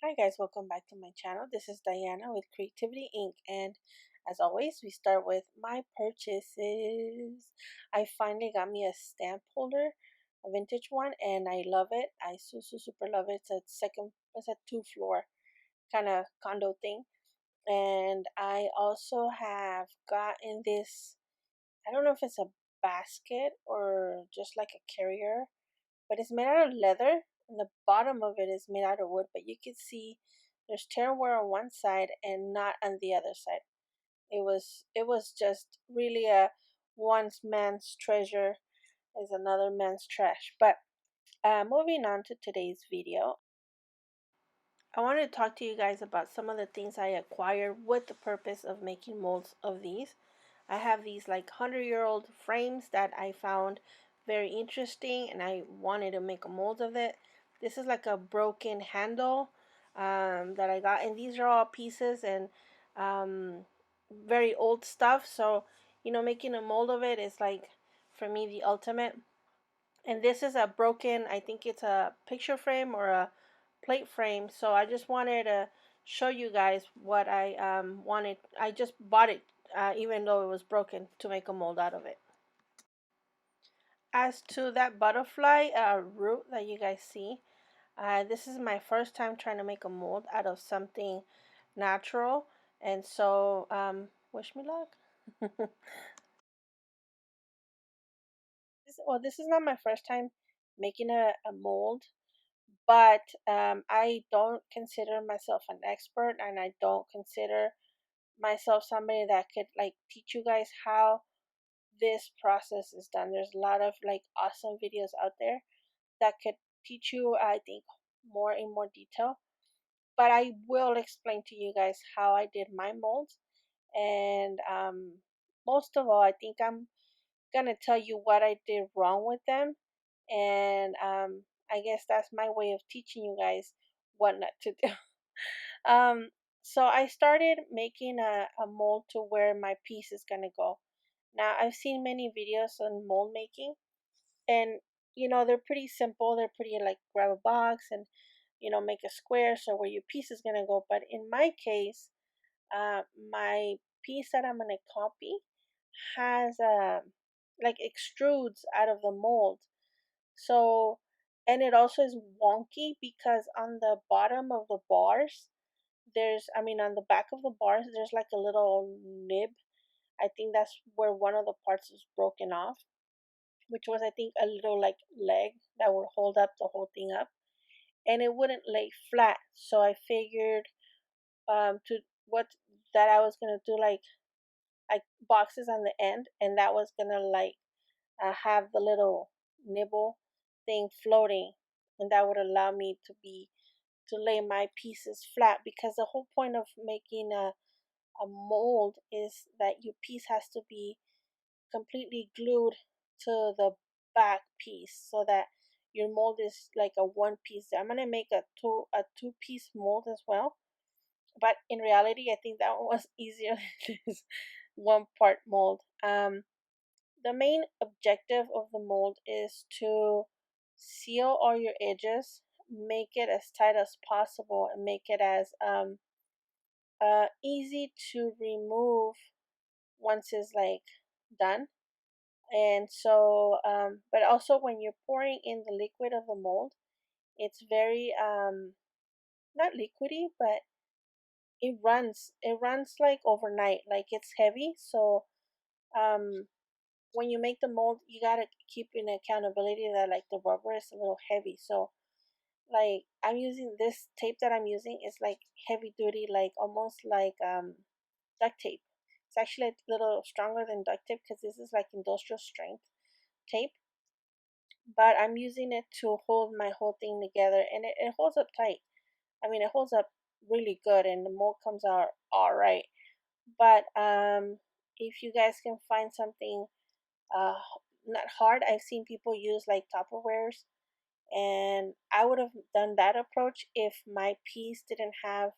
Hi guys, welcome back to my channel. This is Diana with Creativity Inc. And as always, we start with my purchases. I finally got me a stamp holder, a vintage one, and I love it. I super love it. It's a two-floor kind of condo thing. And I also have gotten this, I don't know if it's a basket or just like a carrier, but it's made out of leather and the bottom of it is made out of wood, but you can see there's tear wear on one side and not on the other side. It was just really a one man's treasure is another man's trash. But moving on to today's video, I wanted to talk to you guys about some of the things I acquired with the purpose of making molds of these. I have these like 100-year-old frames that I found very interesting and I wanted to make a mold of it. This is like a broken handle that I got, and these are all pieces and very old stuff. So, making a mold of it is like, for me, the ultimate. And this is a broken, I think it's a picture frame or a plate frame. So I just wanted to show you guys what I wanted. I just bought it even though it was broken to make a mold out of it. As to that butterfly root that you guys see, this is my first time trying to make a mold out of something natural. And so wish me luck. This is not my first time making a mold, but I don't consider myself an expert, and I don't consider myself somebody that could like teach you guys how this process is done. There's a lot of like awesome videos out there that could teach you, I think, more in more detail, but I will explain to you guys how I did my molds. And most of all, I think I'm gonna tell you what I did wrong with them, and I guess that's my way of teaching you guys what not to do. um, so I started making a mold to where my piece is gonna go. Now I've seen many videos on mold making, and they're pretty simple. They're pretty like grab a box and make a square so where your piece is gonna go. But in my case, my piece that I'm gonna copy has like extrudes out of the mold. So, and it also is wonky because on the bottom of the bars, on the back of the bars, there's like a little nib. I think that's where one of the parts is broken off, which was, I think, a little like leg that would hold up the whole thing up, and it wouldn't lay flat. So I figured to what that I was gonna do like boxes on the end, and that was gonna like have the little nibble thing floating, and that would allow me to lay my pieces flat, because the whole point of making a mold is that your piece has to be completely glued to the back piece so that your mold is like a one piece. I'm gonna make a two piece mold as well, but in reality I think that one was easier than this one part mold. The main objective of the mold is to seal all your edges, make it as tight as possible, and make it as easy to remove once it's like done. And so, but also when you're pouring in the liquid of the mold, it's very not liquidy, but it runs like overnight, like it's heavy. So um when you make the mold, you gotta keep in accountability that like the rubber is a little heavy. So like I'm using this tape that I'm using is like heavy duty, like almost like duct tape. It's actually a little stronger than duct tape because this is like industrial strength tape. But I'm using it to hold my whole thing together, and it holds up tight. I mean, it holds up really good, and the mold comes out all right. But if you guys can find something uh not hard, I've seen people use like Tupperwares, and I would have done that approach if my piece didn't have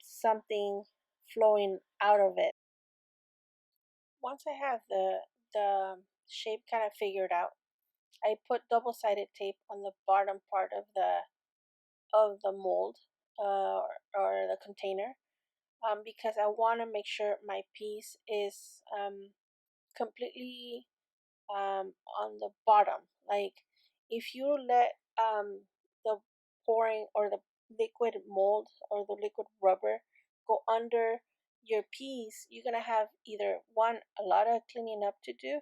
something flowing out of it. Once I have the shape kind of figured out, I put double-sided tape on the bottom part of of the mold, or the container, because I want to make sure my piece is completely on the bottom. Like, if you let the pouring or the liquid mold or the liquid rubber go under your piece, you're gonna have either one, a lot of cleaning up to do,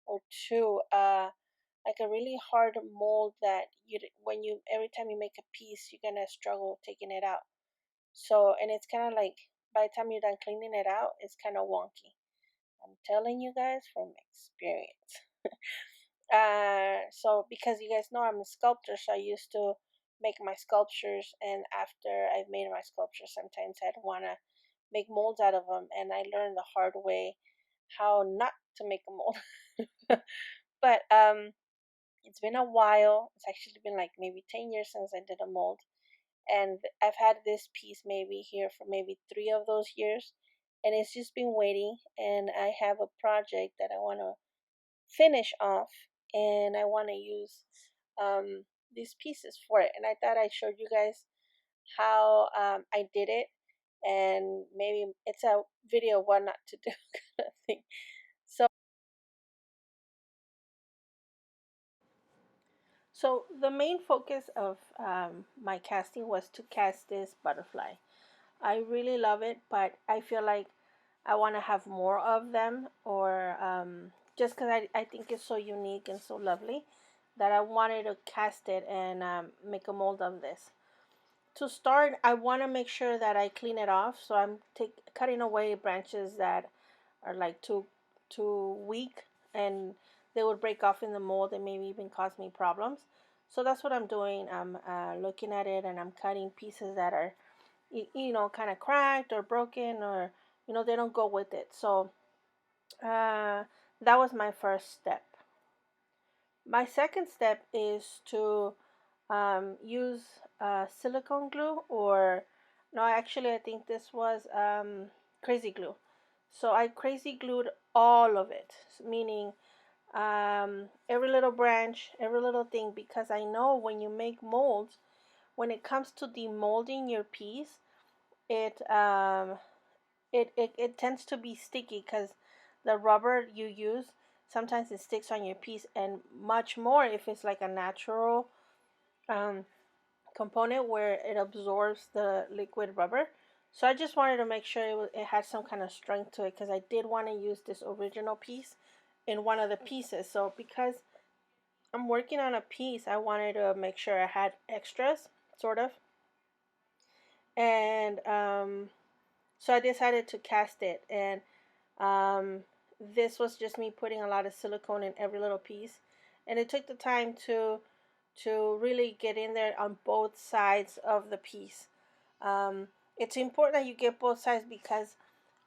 or two, like a really hard mold that you, when you, every time you make a piece, you're gonna struggle taking it out. So, and it's kind of like, by the time you're done cleaning it out, it's kind of wonky. I'm telling you guys from experience. So because you guys know I'm a sculptor, so I used to make my sculptures, and after I've made my sculptures, sometimes I'd want to make molds out of them, and I learned the hard way how not to make a mold. But it's been a while. It's actually been like maybe 10 years since I did a mold, and I've had this piece maybe here for maybe 3 of those years, and it's just been waiting. And I have a project that I want to finish off, and I want to use these pieces for it. And I thought I showed you guys how I did it, and maybe it's a video of what not to do kind of thing. So, so the main focus of my casting was to cast this butterfly. I really love it, but I feel like I want to have more of them, or just because I think it's so unique and so lovely that I wanted to cast it and make a mold of this. To start, I want to make sure that I clean it off, so I'm cutting away branches that are like too weak, and they would break off in the mold and maybe even cause me problems. So that's what I'm doing. I'm looking at it, and I'm cutting pieces that are kind of cracked or broken, or they don't go with it. So that was my first step. My second step is to use silicone glue, or no, actually I think this was crazy glue. So I crazy glued all of it, meaning every little branch, every little thing, because I know when you make molds, when it comes to demolding your piece, it it tends to be sticky, because the rubber you use, sometimes it sticks on your piece, and much more if it's like a natural um, component where it absorbs the liquid rubber. So I just wanted to make sure it had some kind of strength to it, because I did want to use this original piece in one of the pieces. So because I'm working on a piece, I wanted to make sure I had extras, sort of. And so I decided to cast it. And Um, this was just me putting a lot of silicone in every little piece, and it took the time to really get in there on both sides of the piece. It's important that you get both sides, because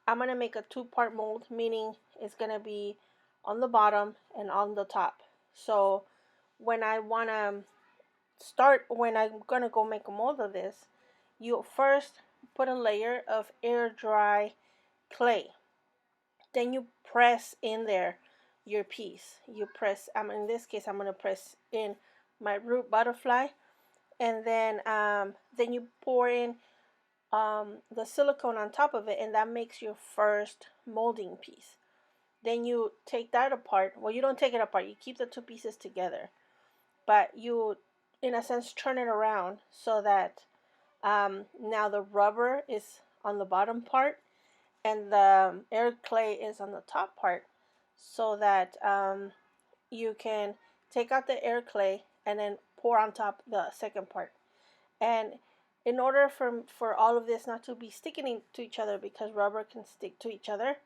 I'm gonna make a two-part mold, meaning it's gonna be on the bottom and on the top. So when I wanna when I'm gonna go make a mold of this, you first put a layer of air dry clay. Then you press in there your piece. You press, in this case, I'm going to press in my root butterfly, and then you pour in the silicone on top of it, and that makes your first molding piece. Then you take that apart. Well, you don't take it apart, you keep the two pieces together, but you, in a sense, turn it around so that now the rubber is on the bottom part, and the air clay is on the top part, so that you can take out the air clay and then pour on top the second part. And in order for all of this not to be sticking to each other, because rubber can stick to each other,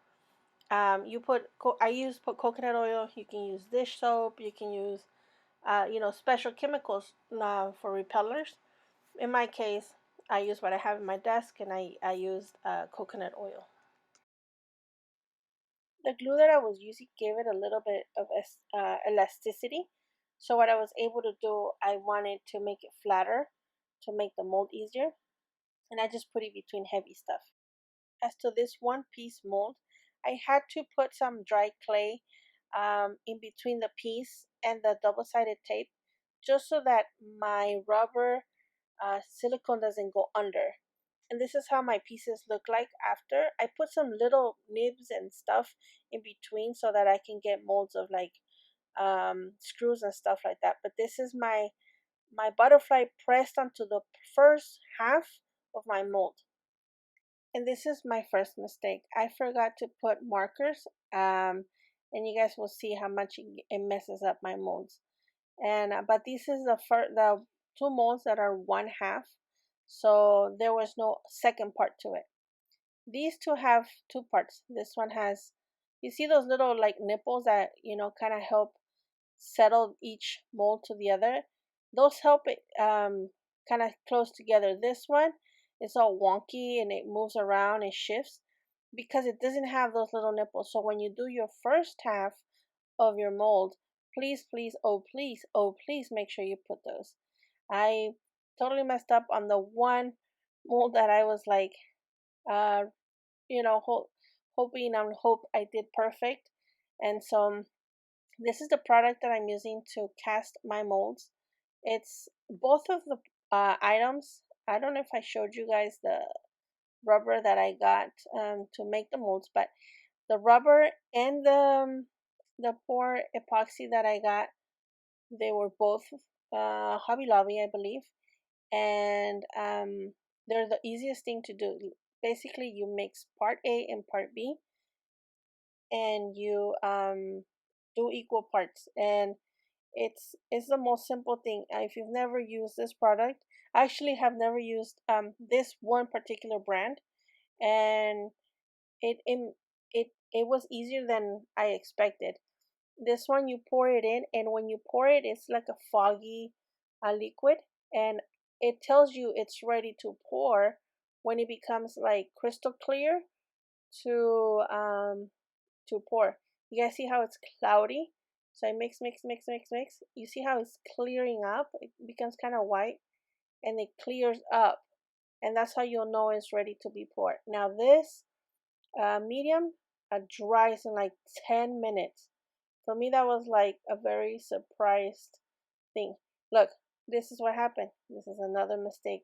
you put put coconut oil. You can use dish soap. You can use special chemicals for repellers. In my case, I use what I have in my desk, and I used coconut oil. The glue that I was using gave it a little bit of elasticity. So what I was able to do, I wanted to make it flatter to make the mold easier, and I just put it between heavy stuff. As to this one piece mold, I had to put some dry clay in between the piece and the double-sided tape, just so that my rubber silicone doesn't go under. And this is how my pieces look like after. I put some little nibs and stuff in between so that I can get molds of like screws and stuff like that. But this is my butterfly pressed onto the first half of my mold. And this is my first mistake. I forgot to put markers. And you guys will see how much it messes up my molds. And but this is the two molds that are one half, so there was no second part to it. These two have two parts. This one has, you see those little like nipples that kind of help settle each mold to the other. Those help it kind of close together. This one is all wonky and it moves around and shifts because it doesn't have those little nipples. So when you do your first half of your mold, please, please, oh please, oh please make sure you put those. I totally messed up on the one mold that I was like, uh, hoping and hope I did perfect. And so this is the product that I'm using to cast my molds. It's both of the items. I don't know if I showed you guys the rubber that I got to make the molds, but the rubber and the pour epoxy that I got, they were both Hobby Lobby, I believe, and they're the easiest thing to do. Basically, you mix part A and part B, and you do equal parts, and it's the most simple thing. If you've never used this product, I actually have never used this one particular brand, and it was easier than I expected. This one, you pour it in, and when you pour it, it's like a foggy liquid, and it tells you it's ready to pour when it becomes like crystal clear to pour. You guys see how it's cloudy? So I mix, mix, mix, mix, mix. You see how it's clearing up? It becomes kind of white and it clears up. And that's how you'll know it's ready to be poured. Now this medium dries in like 10 minutes. For me, that was like a very surprised thing. Look, this is what happened. This is another mistake.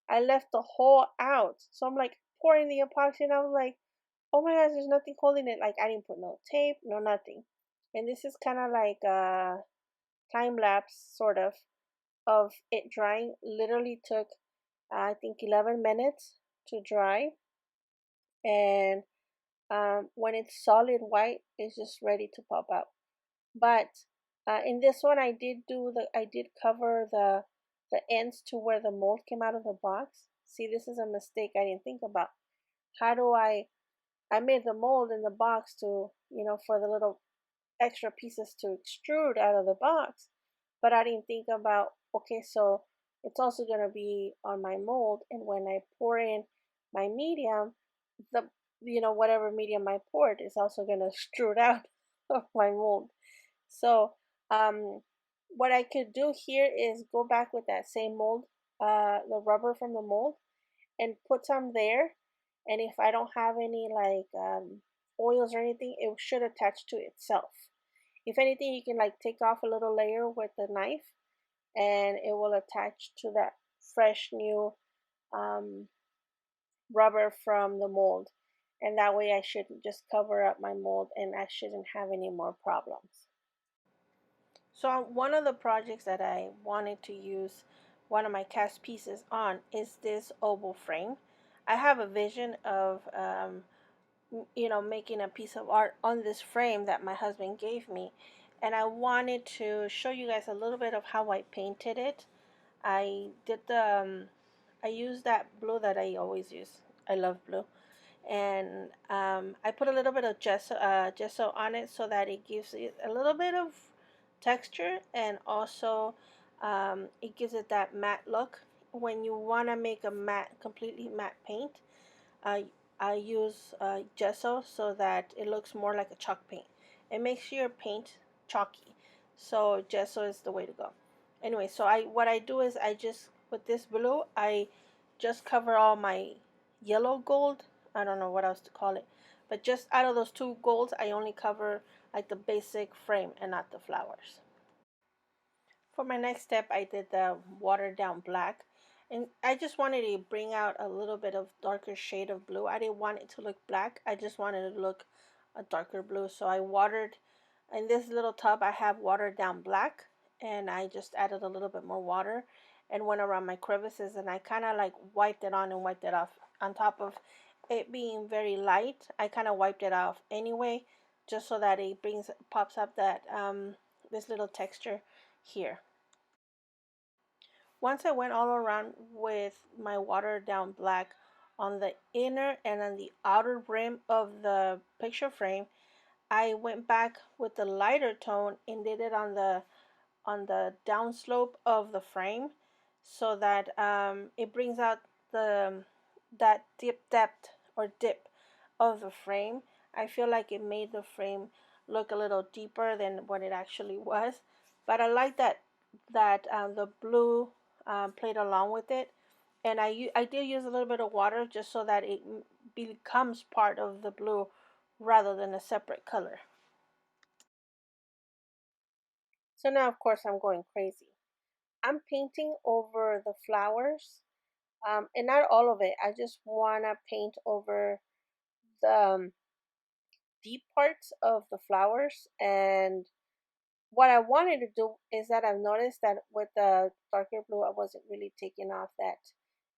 I left the hole out. So I'm like pouring the epoxy and I was like, oh my gosh, there's nothing holding it. Like I didn't put no tape, no nothing. And this is kind of like a time lapse of it drying. Literally took I think 11 minutes to dry, and when it's solid white, it's just ready to pop out. But in this one, I did cover the ends to where the mold came out of the box. See, this is a mistake I didn't think about. How do I made the mold in the box to, for the little extra pieces to extrude out of the box, but I didn't think about, okay, so it's also going to be on my mold, and when I pour in my medium, the whatever medium I poured is also going to extrude out of my mold. So what I could do here is go back with that same mold, the rubber from the mold, and put some there. And if I don't have any like oils or anything, it should attach to itself. If anything, you can like take off a little layer with the knife and it will attach to that fresh new um, rubber from the mold. And that way I should just cover up my mold and I shouldn't have any more problems. So one of the projects that I wanted to use one of my cast pieces on is this oval frame. I have a vision of making a piece of art on this frame that my husband gave me, and I wanted to show you guys a little bit of how I painted it. I did I used that blue that I always use. I love blue, and I put a little bit of gesso on it so that it gives it a little bit of texture, and also it gives it that matte look. When you want to make a completely matte paint, I I use gesso so that it looks more like a chalk paint. It makes your paint chalky, so gesso is the way to go. Anyway, so what I do is I just with this blue I just cover all my yellow gold. I don't know what else to call it, but just out of those two golds, I only cover like the basic frame and not the flowers. For my next step, I did the watered down black, And I just wanted to bring out a little bit of darker shade of blue. I didn't want it to look black. I just wanted it to look a darker blue. So I watered, in this little tub I have watered down black, and I just added a little bit more water and went around my crevices, and I kind of like wiped it on and wiped it off. On top of it being very light, I kind of wiped it off anyway, just so that it pops up that this little texture here. Once I went all around with my watered down black on the inner and on the outer rim of the picture frame, I went back with the lighter tone and did it on the downslope of the frame, so that it brings out the that deep depth or dip of the frame. I feel like it made the frame look a little deeper than what it actually was, but I like that the blue played along with it, and I did use a little bit of water just so that it becomes part of the blue rather than a separate color. So now, of course, I'm going crazy. I'm painting over the flowers, and not all of it. I just want to paint over the deep parts of the flowers. And what I wanted to do is that I've noticed that with the darker blue, I wasn't really taking off that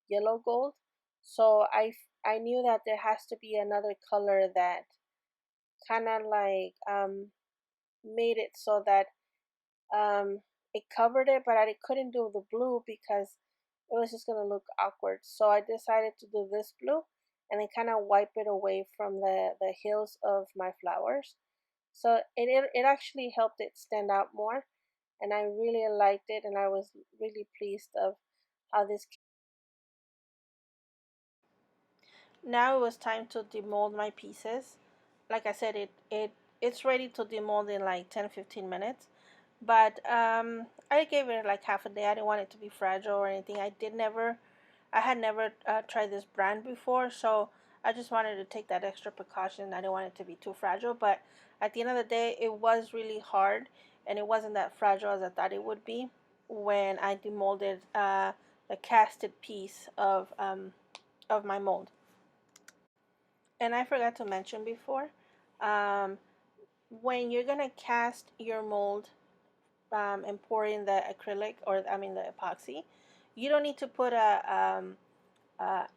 yellow gold. So I knew that there has to be another color that kind of like made it so that it covered it, but I couldn't do the blue because it was just gonna look awkward. So I decided to do this blue and then kind of wipe it away from the hills of my flowers. So it actually helped it stand out more, and I really liked it, and I was really pleased of how this came. Now it was time to demold my pieces. Like I said, it's ready to demold in like 10-15 minutes. But I gave it like half a day. I didn't want it to be fragile or anything. I had never tried this brand before, so I just wanted to take that extra precaution. I didn't want it to be too fragile, but at the end of the day, it was really hard, and it wasn't that fragile as I thought it would be when I demolded the casted piece of my mold. And I forgot to mention before, um, when you're gonna cast your mold and pour in the acrylic, or I mean the epoxy, you don't need to put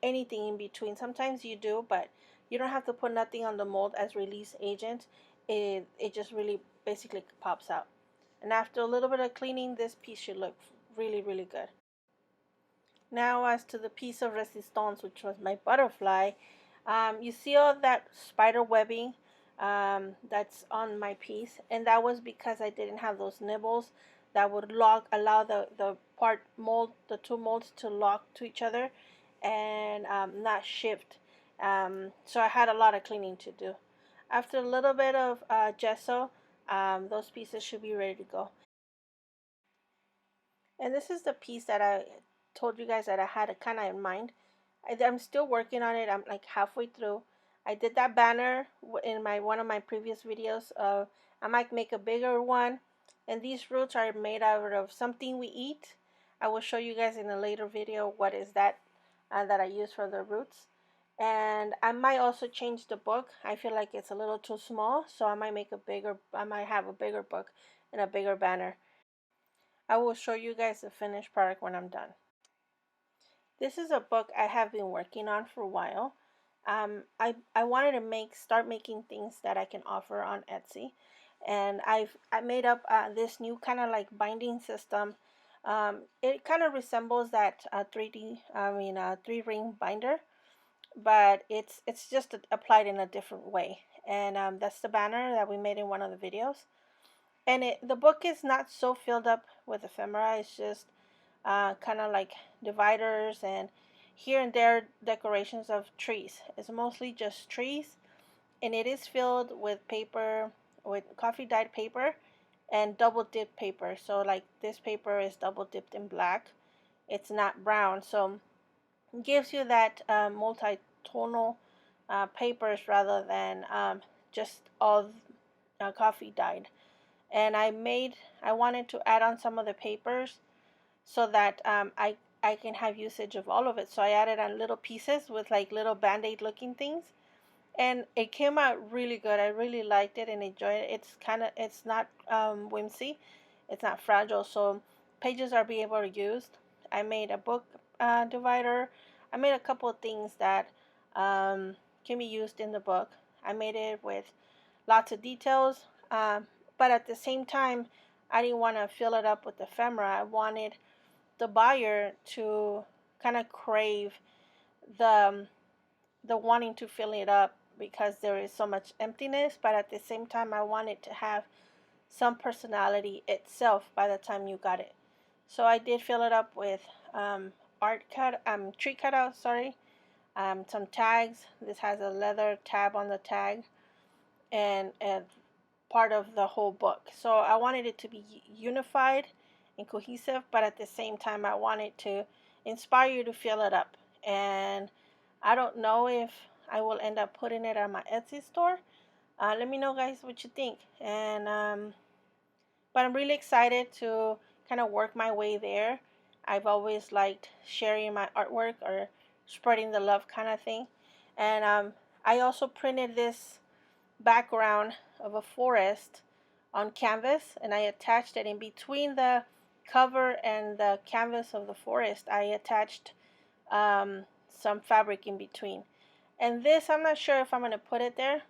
anything in between. Sometimes you do, but you don't have to put nothing on the mold as release agent. It just really basically pops out. And after a little bit of cleaning, this piece should look really really good. Now, as to the piece of resistance, which was my butterfly, you see all that spider webbing that's on my piece, and that was because I didn't have those nibbles that would allow the the two molds to lock to each other and not shift. So I had a lot of cleaning to do. After a little bit of gesso, those pieces should be ready to go. And this is the piece that I told you guys that I had kind of in mind. I'm still working on it. I'm like halfway through. I did that banner in my one of my previous videos. I might make a bigger one. And these roots are made out of something we eat. I will show you guys in a later video what is that that I use for the roots. And I might also change the book. I feel like it's a little too small, so I might make a bigger. I might have a bigger book and a bigger banner. I will show you guys the finished product when I'm done. This is a book I have been working on for a while. I wanted to start making things that I can offer on Etsy, and I made up this new kind of like binding system. It kind of resembles that 3 ring binder, but it's just applied in a different way. And that's the banner that we made in one of the videos. And the book is not so filled up with ephemera. It's just kind of like dividers and here and there decorations of trees. It's mostly just trees, and it is filled with paper, with coffee dyed paper and double dipped paper. So like this paper is double dipped in black. It's not brown, so it gives you that multi-tonal papers rather than just all coffee dyed. And I wanted to add on some of the papers so that I can have usage of all of it. So I added on little pieces with like little band-aid looking things, and it came out really good. I really liked it and enjoyed it. It's not whimsy, it's not fragile, so pages are be able to use. I made a book divider. I made a couple of things that can be used in the book. I made it with lots of details, but at the same time, I didn't want to fill it up with ephemera. I wanted the buyer to kind of crave the the wanting to fill it up because there is so much emptiness, but at the same time I want it to have some personality itself by the time you got it. So I did fill it up with tree cutout, sorry, some tags. This has a leather tab on the tag, and part of the whole book. So I wanted it to be unified and cohesive, but at the same time I wanted to inspire you to fill it up. And I don't know if I will end up putting it on my Etsy store. Let me know, guys, what you think. And but I'm really excited to kind of work my way there. I've always liked sharing my artwork or spreading the love kind of thing. And I also printed this background of a forest on canvas, and I attached it in between the cover and the canvas of the forest. I attached some fabric in between. And this, I'm not sure if I'm gonna put it there.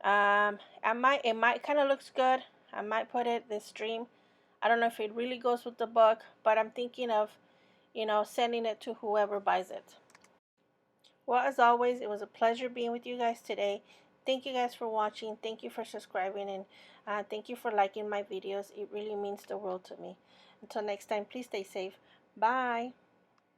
It might kind of looks good. I might put it this stream. I don't know if it really goes with the book, but I'm thinking of, sending it to whoever buys it. Well, as always, it was a pleasure being with you guys today. Thank you guys for watching. Thank you for subscribing, and thank you for liking my videos. It really means the world to me. Until next time, please stay safe. Bye.